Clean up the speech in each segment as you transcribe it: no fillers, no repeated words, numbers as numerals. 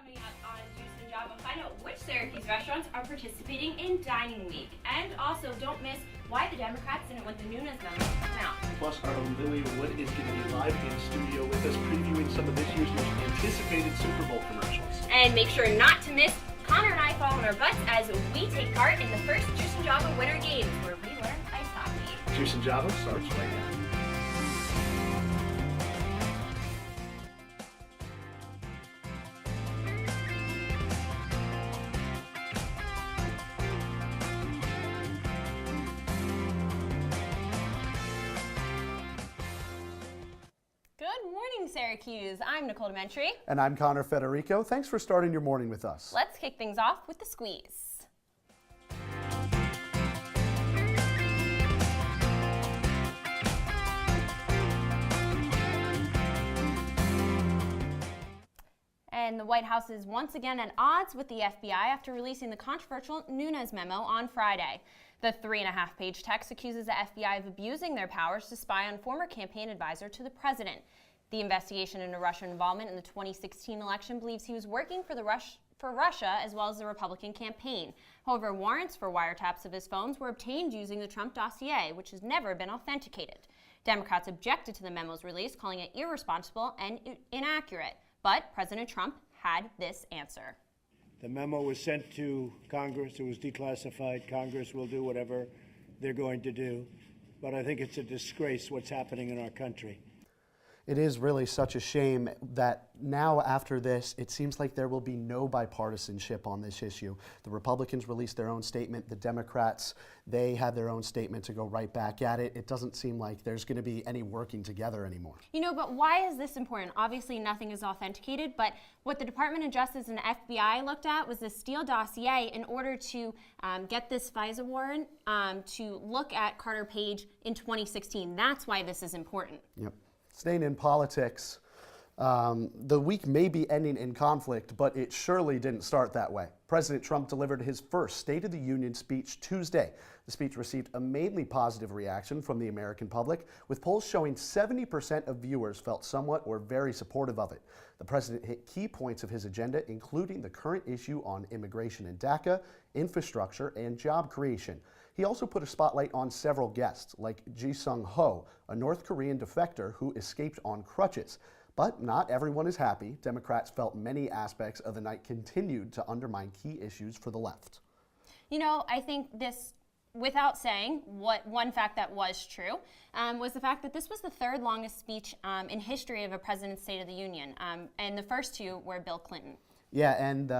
Coming up on Juice and Java, find out which Syracuse restaurants are participating in Dining Week. And also, don't miss why the Democrats didn't want the Nunes memo to come out. Plus, our own Lilia Wood is going to be live in studio with us, previewing some of this year's most anticipated Super Bowl commercials. And make sure not to miss Connor and I fall on our butts as we take part in the first Juice and Java Winter Games, where we learn ice hockey. Juice and Java starts right now. Good morning, Syracuse. I'm Nicole DeMentri. And I'm Connor Federico. Thanks for starting your morning with us. Let's kick things off with the squeeze. And the White House is once again at odds with the FBI after releasing the controversial Nunes memo on Friday. The 3.5-page text accuses the FBI of abusing their powers to spy on former campaign advisor to the president. The investigation into Russian involvement in the 2016 election believes he was working for Russia as well as the Republican campaign. However, warrants for wiretaps of his phones were obtained using the Trump dossier, which has never been authenticated. Democrats objected to the memo's release, calling it irresponsible and inaccurate. But President Trump had this answer. The memo was sent to Congress. It was declassified. Congress will do whatever they're going to do. But I think it's a disgrace what's happening in our country. It is really such a shame that now after this, it seems like there will be no bipartisanship on this issue. The Republicans released their own statement. The Democrats, they had their own statement to go right back at it. It doesn't seem like there's going to be any working together anymore. You know, but why is this important? Obviously, nothing is authenticated, but what the Department of Justice and FBI looked at was the Steele dossier in order to get this FISA warrant to look at Carter Page in 2016. That's why this is important. Yep. Staying in politics, the week may be ending in conflict, but it surely didn't start that way. President Trump delivered his first State of the Union speech Tuesday. The speech received a mainly positive reaction from the American public, with polls showing 70% of viewers felt somewhat or very supportive of it. The president hit key points of his agenda, including the current issue on immigration and DACA, infrastructure, and job creation. He also put a spotlight on several guests, like Ji-Sung Ho, a North Korean defector who escaped on crutches. But not everyone is happy. Democrats felt many aspects of the night continued to undermine key issues for the left. You know, I think this, without saying what one fact that was true, was the fact that this was the third longest speech in history of a president's State of the Union. And the first two were Bill Clinton. Yeah, and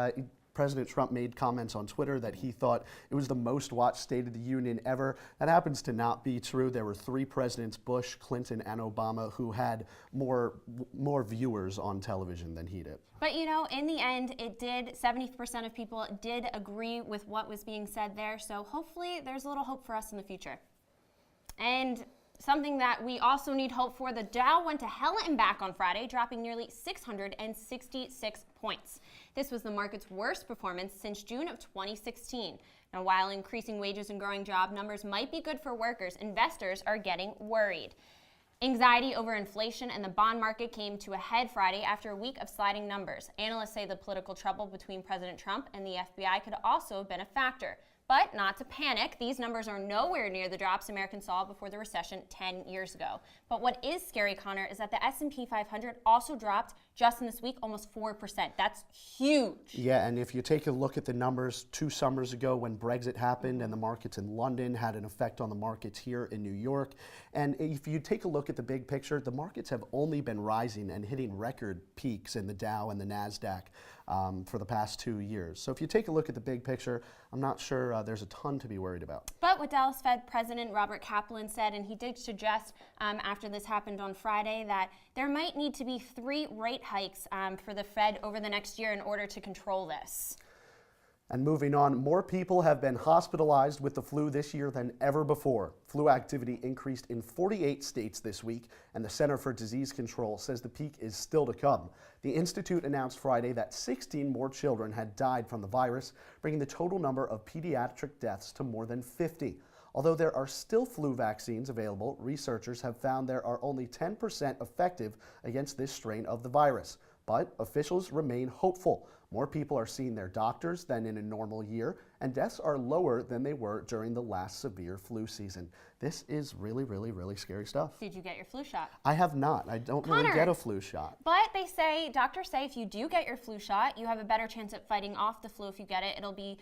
President Trump made comments on Twitter that he thought it was the most watched State of the Union ever. That happens to not be true. There were three presidents, Bush, Clinton, and Obama, who had more viewers on television than he did. But you know, in the end, it did, 70% of people did agree with what was being said there. So hopefully there's a little hope for us in the future. And something that we also need hope for, the Dow went to hell and back on Friday, dropping nearly 666 points. This was the market's worst performance since June of 2016. Now, while increasing wages and growing job numbers might be good for workers, investors are getting worried. Anxiety over inflation and the bond market came to a head Friday after a week of sliding numbers. Analysts say the political trouble between President Trump and the FBI could also have been a factor. But not to panic, these numbers are nowhere near the drops Americans saw before the recession 10 years ago. But what is scary, Connor, is that the S&P 500 also dropped just in this week almost 4%. That's huge. Yeah, and if you take a look at the numbers 2 summers ago when Brexit happened and the markets in London had an effect on the markets here in New York, and if you take a look at the big picture, the markets have only been rising and hitting record peaks in the Dow and the NASDAQ for the past 2 years. So if you take a look at the big picture, I'm not sure there's a ton to be worried about. But what Dallas Fed President Robert Kaplan said, and he did suggest after this happened on Friday, that there might need to be 3 rate hikes for the Fed over the next year in order to control this. And moving on, more people have been hospitalized with the flu this year than ever before. Flu activity increased in 48 states this week, and the Center for Disease Control says the peak is still to come. The Institute announced Friday that 16 more children had died from the virus, bringing the total number of pediatric deaths to more than 50. Although there are still flu vaccines available, researchers have found there are only 10% effective against this strain of the virus. But officials remain hopeful. More people are seeing their doctors than in a normal year, and deaths are lower than they were during the last severe flu season. This is really, really, really scary stuff. Did you get your flu shot? I have not. I don't really get a flu shot. But doctors say if you do get your flu shot, you have a better chance at fighting off the flu if you get it. It'll be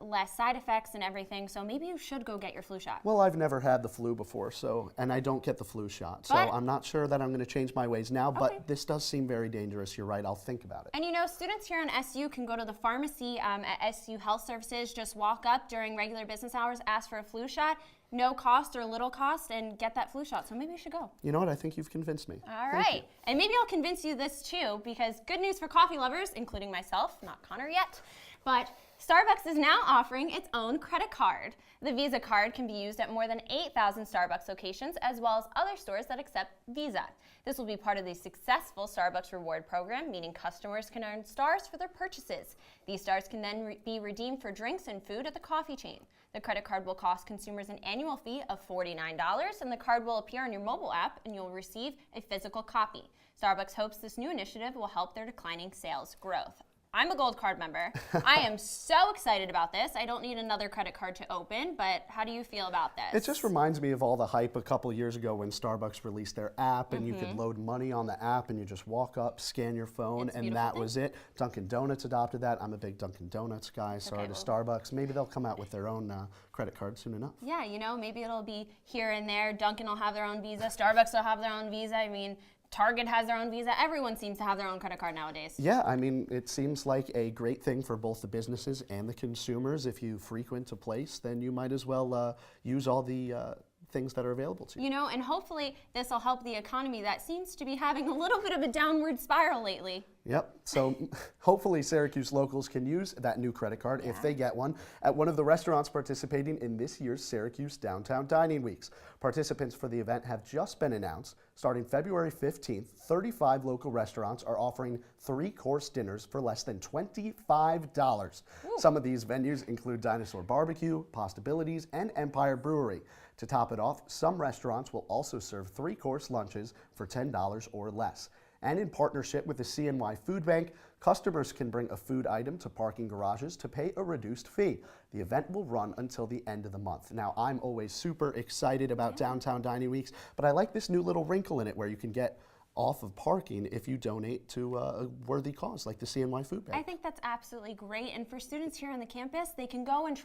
less side effects and everything, so maybe you should go get your flu shot. Well, I've never had the flu before, and I don't get the flu shot. So I'm not sure that I'm going to change my ways now, but this does seem very dangerous. You're right. I'll think about it. And you know, students here on SU can go to the pharmacy at SU Health Services, just walk up during regular business hours, ask for a flu shot, no cost or little cost, and get that flu shot. So maybe you should go. You know what? I think you've convinced me. All right. And maybe I'll convince you this too, because good news for coffee lovers, including myself, not Connor yet, but Starbucks is now offering its own credit card. The Visa card can be used at more than 8,000 Starbucks locations, as well as other stores that accept Visa. This will be part of the successful Starbucks reward program, meaning customers can earn stars for their purchases. These stars can then be redeemed for drinks and food at the coffee chain. The credit card will cost consumers an annual fee of $49, and the card will appear on your mobile app, and you'll receive a physical copy. Starbucks hopes this new initiative will help their declining sales growth. I'm a Gold Card member. I am so excited about this. I don't need another credit card to open, but how do you feel about this? It just reminds me of all the hype a couple years ago when Starbucks released their app and you could load money on the app and you just walk up, scan your phone, and that was it. Dunkin' Donuts adopted that. I'm a big Dunkin' Donuts guy. Sorry to Starbucks. Maybe they'll come out with their own credit card soon enough. Yeah, you know, maybe it'll be here and there. Dunkin' will have their own Visa. Starbucks will have their own Visa. I mean, Target has their own Visa. Everyone seems to have their own credit card nowadays. Yeah, I mean, it seems like a great thing for both the businesses and the consumers. If you frequent a place, then you might as well use all the things that are available to you. You know, and hopefully this will help the economy that seems to be having a little bit of a downward spiral lately. Yep, so hopefully Syracuse locals can use that new credit card if they get one at one of the restaurants participating in this year's Syracuse Downtown Dining Weeks. Participants for the event have just been announced. Starting February 15th, 35 local restaurants are offering 3-course dinners for less than $25. Some of these venues include Dinosaur Barbecue, Possibilities, and Empire Brewery. To top it off, some restaurants will also serve 3-course lunches for $10 or less. And in partnership with the CNY Food Bank, customers can bring a food item to parking garages to pay a reduced fee. The event will run until the end of the month. Now, I'm always super excited about Downtown Dining Weeks, but I like this new little wrinkle in it where you can get off of parking if you donate to a worthy cause like the CNY Food Bank. I think that's absolutely great. And for students here on the campus, they can go and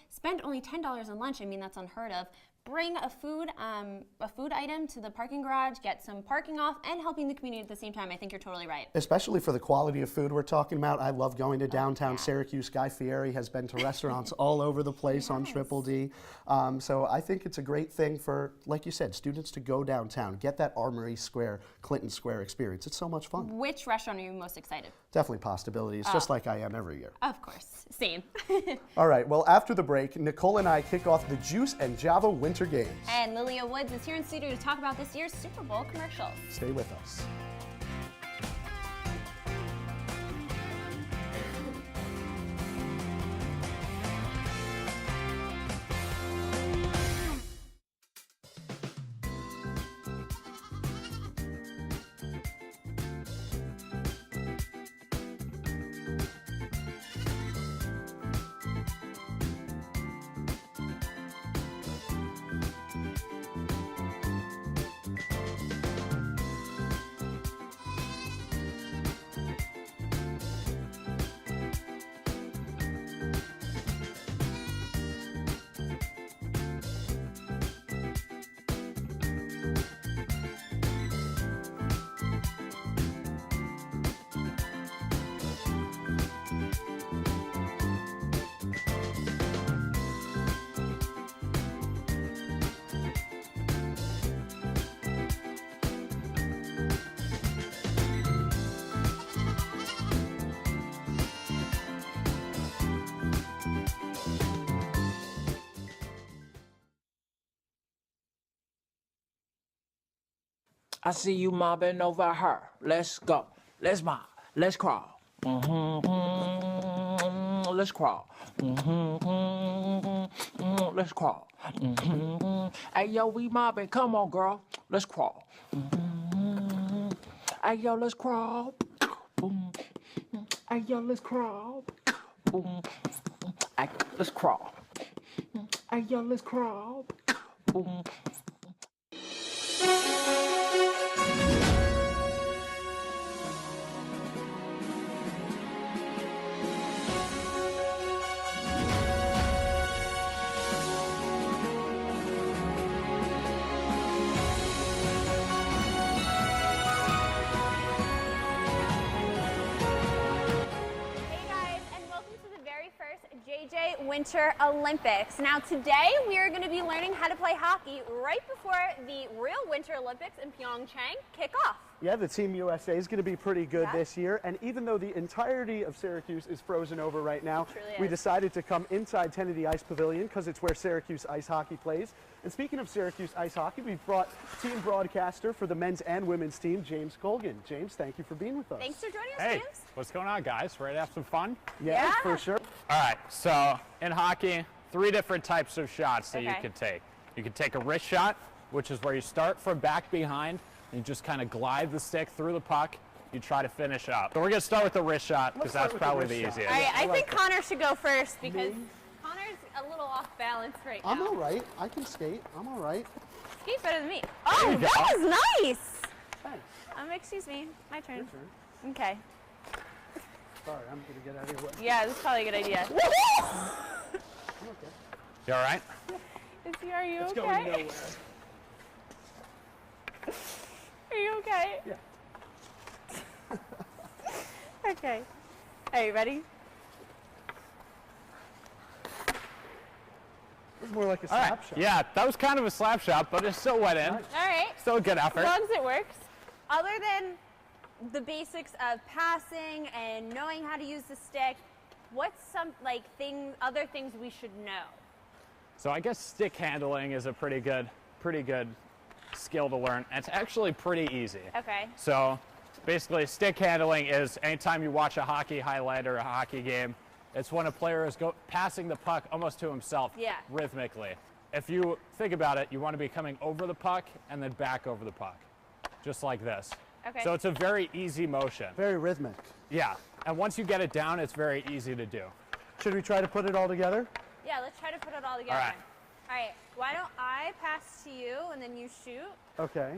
spend only $10 on lunch. I mean, that's unheard of. Bring a food item to the parking garage, get some parking off, and helping the community at the same time. I think you're totally right. Especially for the quality of food we're talking about. I love going to downtown Syracuse. Guy Fieri has been to restaurants all over the place on Triple D. So I think it's a great thing for, like you said, students to go downtown, get that Armory Square, Clinton Square experience. It's so much fun. Which restaurant are you most excited? Definitely Possibilities, just like I am every year. Of course, same. All right, well, after the break, Nicole and I kick off the Juice and Java Winter Games. And Lilia Wood is here in studio to talk about this year's Super Bowl commercials. Stay with us. I see you mobbing over her. Let's go. Let's mob. Let's crawl. Let's crawl. Let's crawl. Hey, yo, we mobbing. Come on, girl. Let's crawl. Hey, yo, let's crawl. Hey, yo, let's crawl. Boom. Hey, let's crawl. Hey, yo, let's crawl. Boom. JJ Winter Olympics. Now today we are going to be learning how to play hockey right before the real Winter Olympics in Pyeongchang kick off. Yeah, the Team USA is going to be pretty good Yeah. this year, and even though the entirety of Syracuse is frozen over right now, truly we is. decided to come inside Tierney Ice Pavilion because it's where Syracuse ice hockey plays. And speaking of Syracuse ice hockey, we've brought team broadcaster for the men's and women's team, James Colgan. James, thank you for being with us. Thanks for joining us, Hey, James. what's going on, guys? Ready to have some fun? Yeah, Yeah. for sure. All right, so in hockey, 3 different types of shots that you Okay. can take. You can take a wrist shot, which is where you start from back behind, and you just kind of glide the stick through the puck. You try to finish up. So we're going to start with the wrist shot because start that's with the probably wrist the shot. easiest. All right, I I like think it. Connor should go first because Connor's a little off balance right now. I'm all right. I can skate. I'm all right. Skate better than me. Oh, you that go. was nice. Thanks. Excuse me, my turn. Your turn. Okay. Sorry, I'm going to get out of your way. Yeah, this is probably a good idea. I'm okay. You all right? Are you It's okay? going nowhere. Are you okay? Yeah. Okay. Are you ready? It was more like a All right. slap shot. Yeah, that was kind of a slap shot, but it still went in. Nice. All right. Still a good As effort. long as it works. Other than the basics of passing and knowing how to use the stick, what's some other things we should know? So I guess stick handling is a pretty good skill to learn. And it's actually pretty easy. Okay. So basically stick handling is anytime you watch a hockey highlight or a hockey game, it's when a player is passing the puck almost to himself Yeah. rhythmically. If you think about it, you want to be coming over the puck and then back over the puck, just like this. Okay. So it's a very easy motion. Very rhythmic. Yeah, and once you get it down, it's very easy to do. Should we try to put it all together? Yeah, let's try to put it all together. All right. All right. Why don't I pass to you and then you shoot? Okay.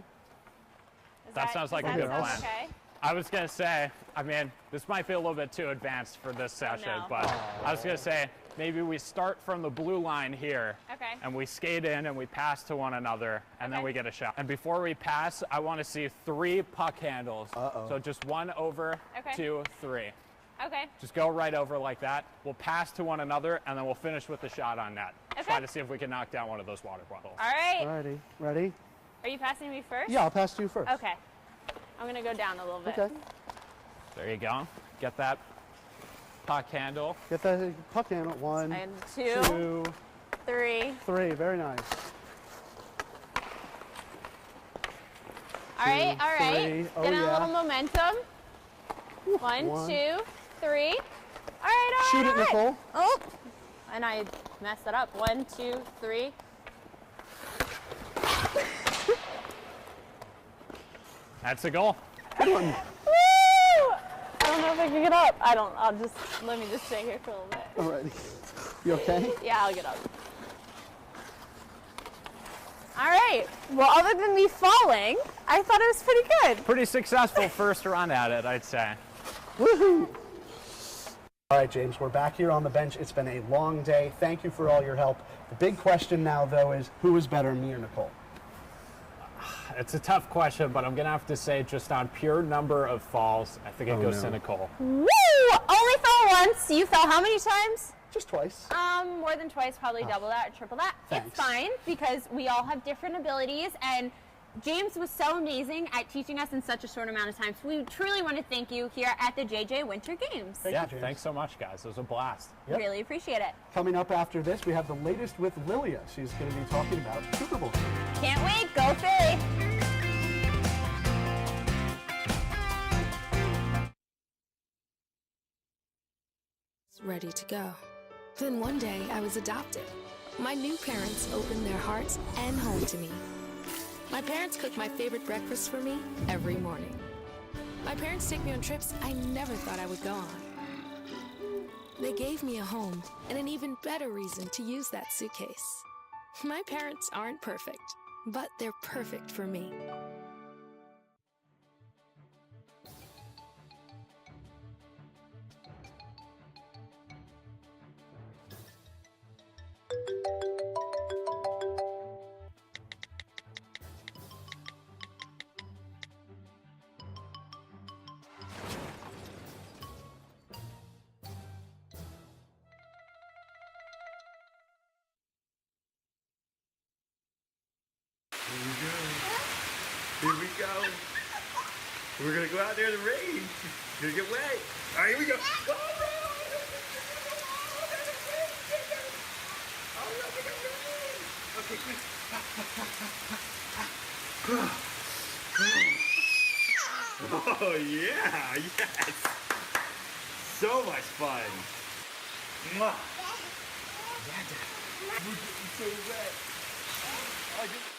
That sounds like a does good that plan. sound Okay. I was going to say, I mean, this might be a little bit too advanced for this session, no. but I was going to say, maybe we start from the blue line here, Okay. and we skate in and we pass to one another, and then Okay. we get a shot. And before we pass, I want to see 3 puck handles. So just 1 over, Okay. 2, 3. Okay. Just go right over like that. We'll pass to one another, and then we'll finish with the shot on net. Okay. Try to see if we can knock down one of those water bottles. All right. Alrighty. Ready? Are you passing me first? Yeah, I'll pass to you first. Okay. I'm gonna go down a little bit. Okay. There you go. Get that puck handle. Get that puck handle. 1, And 2, 2, 3. 3. Very nice. All right. All right. three. Oh, Getting a yeah. little momentum. 1, 1. 2, 3. All right. All right. Shoot it, all right. Nicole. Oh. And I messed it up. 1, 2, 3. That's a goal. Woo! I don't know if I can get up. Let me just stay here for a little bit. Alrighty. You okay? Yeah, I'll get up. All right. Well, other than me falling, I thought it was pretty good. Pretty successful first run at it, I'd say. Woohoo! All right, James, we're back here on the bench. It's been a long day. Thank you for all your help. The big question now, though, is who is better, me or Nicole? It's a tough question, but I'm going to have to say just on pure number of falls, I think it goes to Nicole. Woo! Only fell once. You fell how many times? Just twice. More than twice, probably double that or triple that. Thanks. It's fine because we all have different abilities, and James was so amazing at teaching us in such a short amount of time. So we truly want to thank you here at the JJ Winter Games. Thank Yeah, you, James. thanks so much, guys. It was a blast. Yep. Really appreciate it. Coming up after this, we have the latest with Lilia. She's going to be talking about Super Bowl. Can't wait. Go Philly. Ready to go. Then one day I was adopted. My new parents opened their hearts and home to me. My parents cook my favorite breakfast for me every morning. My parents take me on trips I never thought I would go on. They gave me a home and an even better reason to use that suitcase. My parents aren't perfect, but they're perfect for me. Here we go. We're gonna go out there in the rain. Gonna get wet. All right, here we go. Oh, okay, quick. Oh yeah, yes. So much fun. Mwah. Yeah, Dad. We're getting so wet. I just...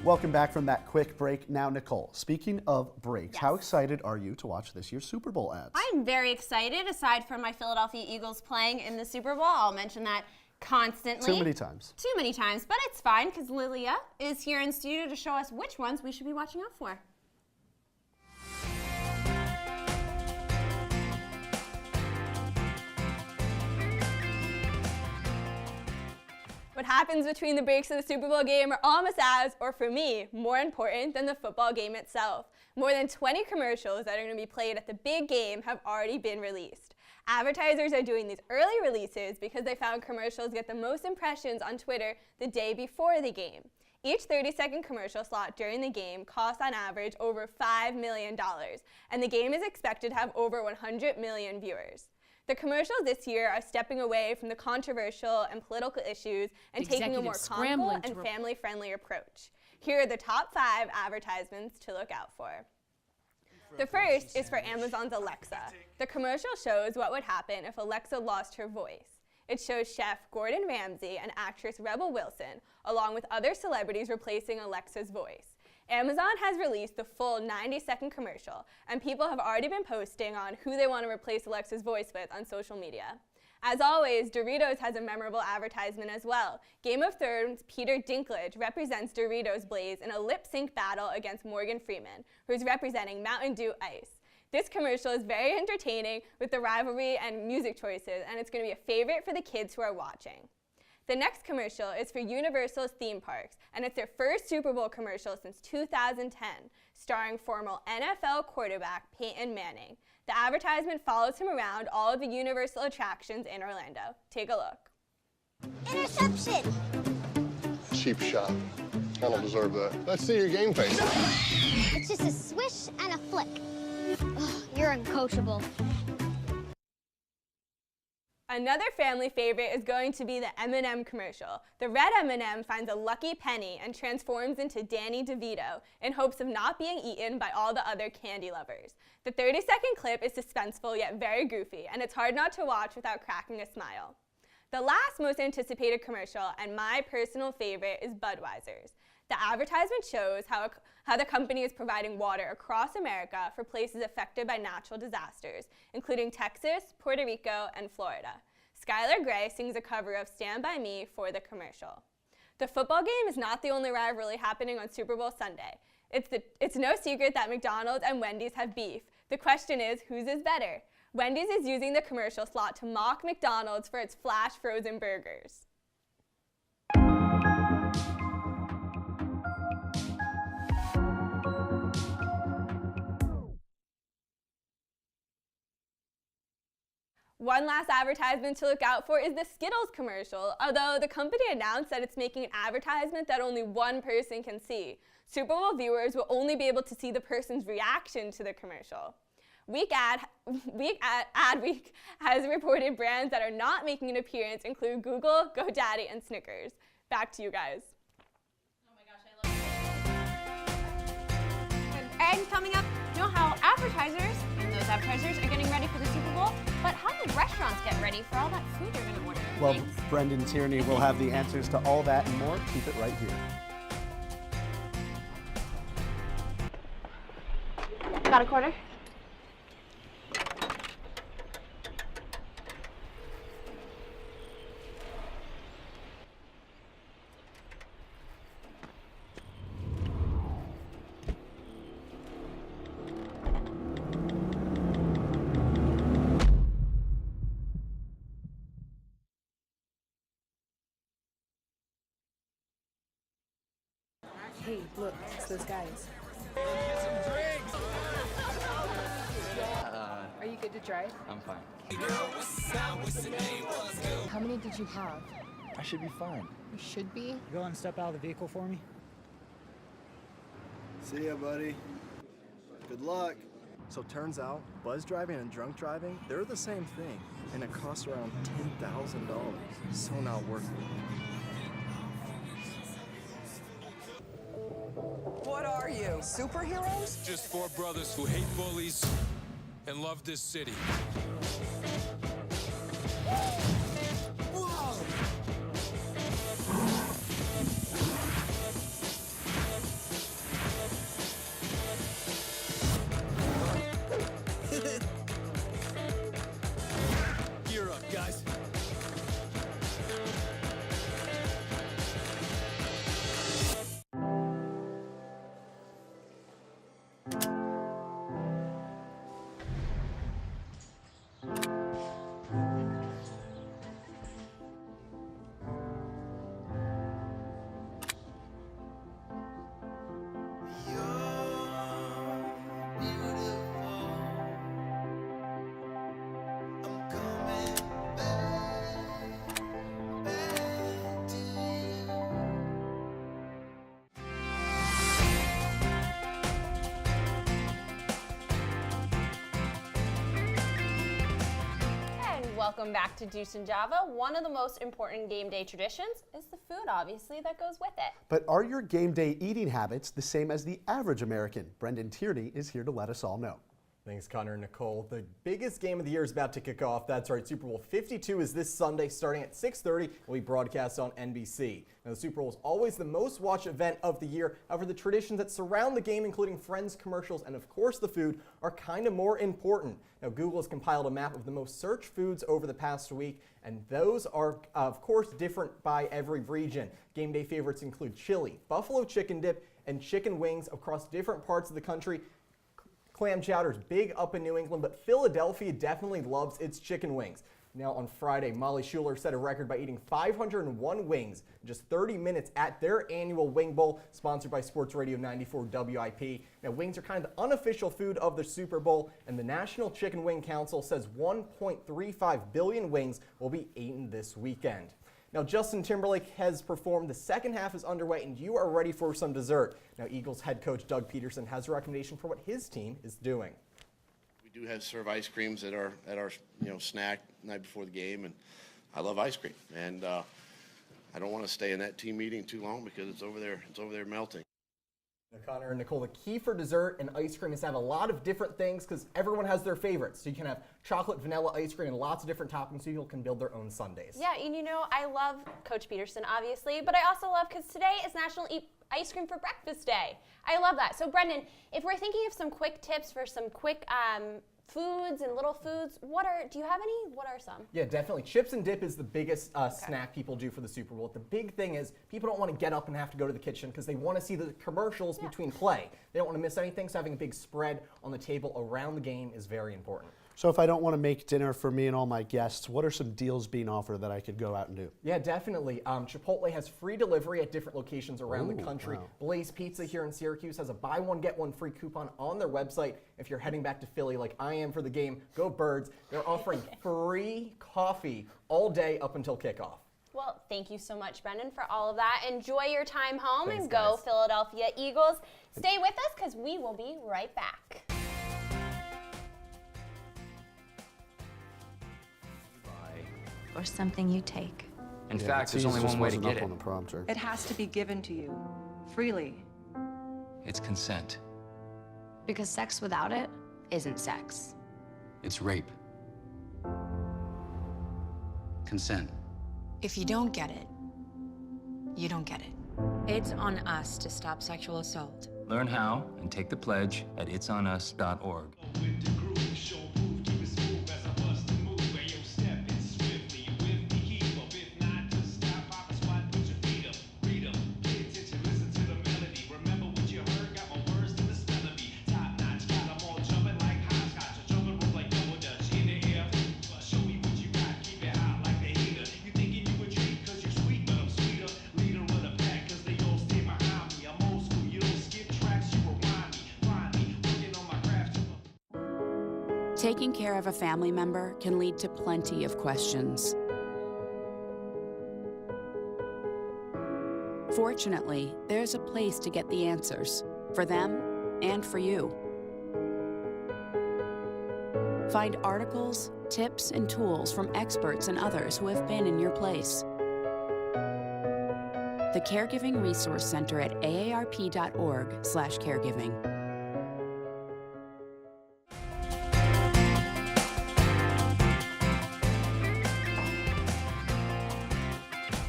Welcome back from that quick break. Now, Nicole, speaking of breaks, how excited are you to watch this year's Super Bowl ads? I'm very excited. Aside from my Philadelphia Eagles playing in the Super Bowl, I'll mention that constantly. Too many times. Too many times, but it's fine because Lilia is here in studio to show us which ones we should be watching out for. What happens between the breaks of the Super Bowl game are almost as, or for me, more important than the football game itself. More than 20 commercials that are going to be played at the big game have already been released. Advertisers are doing these early releases because they found commercials get the most impressions on Twitter the day before the game. Each 30-second commercial slot during the game costs on average over $5 million, and the game is expected to have over 100 million viewers. The commercials this year are stepping away from the controversial and political issues and taking a more comical and family-friendly approach. Here are the top 5 advertisements to look out for. The first is for Amazon's Alexa. The commercial shows what would happen if Alexa lost her voice. It shows chef Gordon Ramsay and actress Rebel Wilson, along with other celebrities replacing Alexa's voice. Amazon has released the full 90-second commercial, and people have already been posting on who they want to replace Alexa's voice with on social media. As always, Doritos has a memorable advertisement as well. Game of Thrones' Peter Dinklage represents Doritos Blaze in a lip-sync battle against Morgan Freeman, who's representing Mountain Dew Ice. This commercial is very entertaining with the rivalry and music choices, and it's going to be a favorite for the kids who are watching. The next commercial is for Universal's theme parks, and it's their first Super Bowl commercial since 2010, starring former NFL quarterback Peyton Manning. The advertisement follows him around all of the Universal attractions in Orlando. Take a look. Interception! Cheap shot. I don't deserve that. Let's see your game face. It's just a swish and a flick. Ugh, you're uncoachable. Another family favorite is going to be the M&M commercial. The red M&M finds a lucky penny and transforms into Danny DeVito in hopes of not being eaten by all the other candy lovers. The 30-second clip is suspenseful yet very goofy, and it's hard not to watch without cracking a smile. The last most anticipated commercial, and my personal favorite, is Budweiser's. The advertisement shows how the company is providing water across America for places affected by natural disasters, including Texas, Puerto Rico, and Florida. Skylar Gray sings a cover of Stand By Me for the commercial. The football game is not the only rivalry happening on Super Bowl Sunday. It's no secret that McDonald's and Wendy's have beef. The question is, whose is better? Wendy's is using the commercial slot to mock McDonald's for its flash frozen burgers. One last advertisement to look out for is the Skittles commercial, although the company announced that it's making an advertisement that only one person can see. Super Bowl viewers will only be able to see the person's reaction to the commercial. Ad Week has reported brands that are not making an appearance include Google, GoDaddy, and Snickers. Back to you guys. Oh my gosh, I love it. And coming up, you know how advertisers and those advertisers are getting ready for the Super Bowl, but how do restaurants get ready for all that food they're going to order? Well, Thanks. Brendan Tierney will have the answers to all that and more. Keep it right here. Got a quarter? Hey, look, it's those guys. Are you good to drive? I'm fine. How many did you have? I should be fine. You should be. Go and step out of the vehicle for me. See ya, buddy. Good luck. So turns out, buzz driving and drunk driving, they're the same thing, and it costs around $10,000. So not worth it. What are you, superheroes? Just four brothers who hate bullies and love this city. Gear up, guys. Welcome back to Deuce and Java. One of the most important game day traditions is the food, obviously, that goes with it. But are your game day eating habits the same as the average American? Brendan Tierney is here to let us all know. Thanks, Connor and Nicole. The biggest game of the year is about to kick off. That's right, Super Bowl 52 is this Sunday starting at 6:30. It will be broadcast on NBC. Now, the Super Bowl is always the most watched event of the year. However, the traditions that surround the game, including friends, commercials, and of course the food, are kind of more important. Now, Google has compiled a map of the most searched foods over the past week, and those are, of course, different by every region. Game day favorites include chili, buffalo chicken dip, and chicken wings across different parts of the country. Clam chowder's big up in New England, but Philadelphia definitely loves its chicken wings. Now on Friday, Molly Schuler set a record by eating 501 wings in just 30 minutes at their annual Wing Bowl, sponsored by Sports Radio 94 WIP. Now wings are kind of the unofficial food of the Super Bowl, and the National Chicken Wing Council says 1.35 billion wings will be eaten this weekend. Now, Justin Timberlake has performed. The second half is underway, and you are ready for some dessert. Now, Eagles head coach Doug Peterson has a recommendation for what his team is doing. We do have serve ice creams at our snack night before the game, and I love ice cream. And I don't want to stay in that team meeting too long because it's over there melting. Connor and Nicole, the key for dessert and ice cream is to have a lot of different things because everyone has their favorites. So you can have chocolate, vanilla ice cream, and lots of different toppings so people can build their own sundaes. Yeah, and you know, I love Coach Peterson, obviously, but I also love, because today is National Eat Ice Cream for Breakfast Day. I love that. So Brendan, if we're thinking of some quick tips for some quick foods and little foods, do you have any? What are some? Yeah, definitely. Chips and dip is the biggest snack people do for the Super Bowl. The big thing is people don't want to get up and have to go to the kitchen because they want to see the commercials between play. They don't want to miss anything, so having a big spread on the table around the game is very important. So if I don't want to make dinner for me and all my guests, what are some deals being offered that I could go out and do? Yeah, definitely. Chipotle has free delivery at different locations around the country. Wow. Blaze Pizza here in Syracuse has a buy one, get one free coupon on their website. If you're heading back to Philly like I am for the game, go Birds. They're offering free coffee all day up until kickoff. Well, thank you so much, Brendan, for all of that. Enjoy your time home. Thanks, and go guys. Philadelphia Eagles. Stay with us because we will be right back. Or something you take. In fact, there's only one way to get it. On the prompter. It has to be given to you, freely. It's consent. Because sex without it isn't sex. It's rape. Consent. If you don't get it, you don't get it. It's on us to stop sexual assault. Learn how and take the pledge at itsonus.org. Taking care of a family member can lead to plenty of questions. Fortunately, there's a place to get the answers, for them and for you. Find articles, tips, and tools from experts and others who have been in your place. The Caregiving Resource Center at aarp.org/caregiving.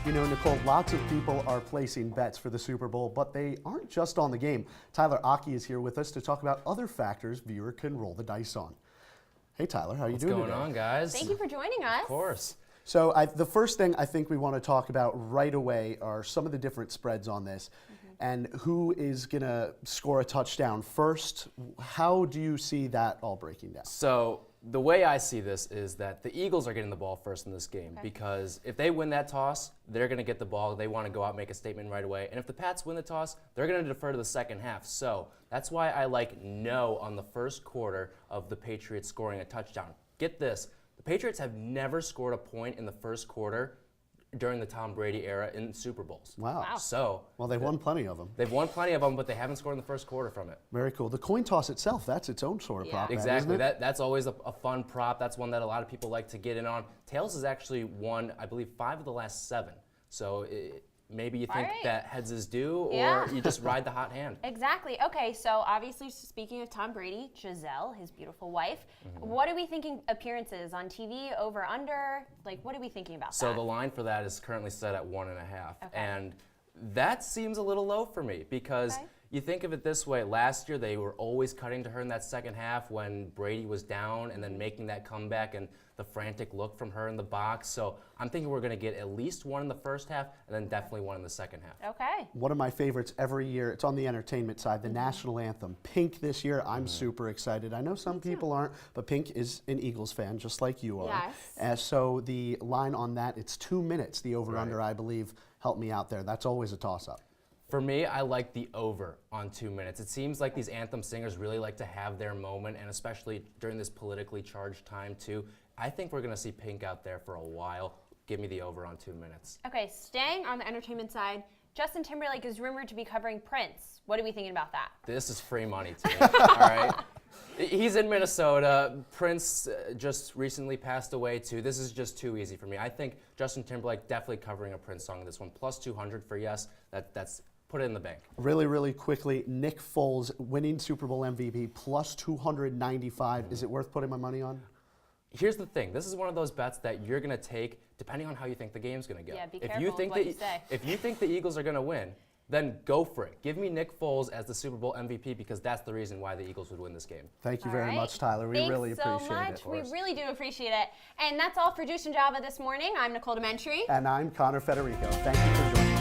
You know, Nicole, lots of people are placing bets for the Super Bowl, but they aren't just on the game. Tyler Aki is here with us to talk about other factors viewer can roll the dice on. Hey, Tyler, how are you doing today? What's going on, guys? Thank you for joining us. Of course. So the first thing I think we want to talk about right away are some of the different spreads on this and who is going to score a touchdown first. How do you see that all breaking down? So the way I see this is that the Eagles are getting the ball first in this game because if they win that toss, they're going to get the ball. They want to go out and make a statement right away. And if the Pats win the toss, they're going to defer to the second half. So that's why I like no on the first quarter of the Patriots scoring a touchdown. Get this. The Patriots have never scored a point in the first quarter during the Tom Brady era in Super Bowls. Wow. So, well, they've won plenty of them. They've won plenty of them, but they haven't scored in the first quarter from it. Very cool. The coin toss itself, that's its own sort of prop. Exactly. Isn't it? That's always a fun prop. That's one that a lot of people like to get in on. Tails has actually won, I believe, 5 of the last 7. So maybe you think that heads is due, or you just ride the hot hand. Exactly. Okay, so obviously, speaking of Tom Brady, Giselle, his beautiful wife, what are we thinking appearances on TV, over, under? Like, what are we thinking about So that? the line for that is currently set at 1.5. And that seems a little low for me because you think of it this way. Last year, they were always cutting to her in that second half when Brady was down and then making that comeback and the frantic look from her in the box. So I'm thinking we're going to get at least 1 in the first half and then definitely 1 in the second half. Okay. One of my favorites every year, it's on the entertainment side, the national anthem. Pink this year, I'm super excited. I know some people aren't, but Pink is an Eagles fan, just like you are. Yes. So the line on that, it's 2 minutes, the over-under, I believe. Help me out there. That's always a toss-up. For me, I like the over on 2 minutes. It seems like these anthem singers really like to have their moment, and especially during this politically charged time, too. I think we're going to see Pink out there for a while. Give me the over on 2 minutes. Okay, staying on the entertainment side, Justin Timberlake is rumored to be covering Prince. What are we thinking about that? This is free money to me, all right? He's in Minnesota. Prince just recently passed away, too. This is just too easy for me. I think Justin Timberlake definitely covering a Prince song in this one. Plus 200 for yes. That's put it in the bank. Really, really quickly, Nick Foles winning Super Bowl MVP, plus 295. Is it worth putting my money on? Here's the thing. This is one of those bets that you're going to take depending on how you think the game's going to go. Yeah, be careful with what you say. If you think the Eagles are going to win, then go for it. Give me Nick Foles as the Super Bowl MVP because that's the reason why the Eagles would win this game. Thank you very much, Tyler. We really appreciate it. We really do appreciate it. And that's all for Juice and Java this morning. I'm Nicole DeMentri. And I'm Connor Federico. Thank you for joining us.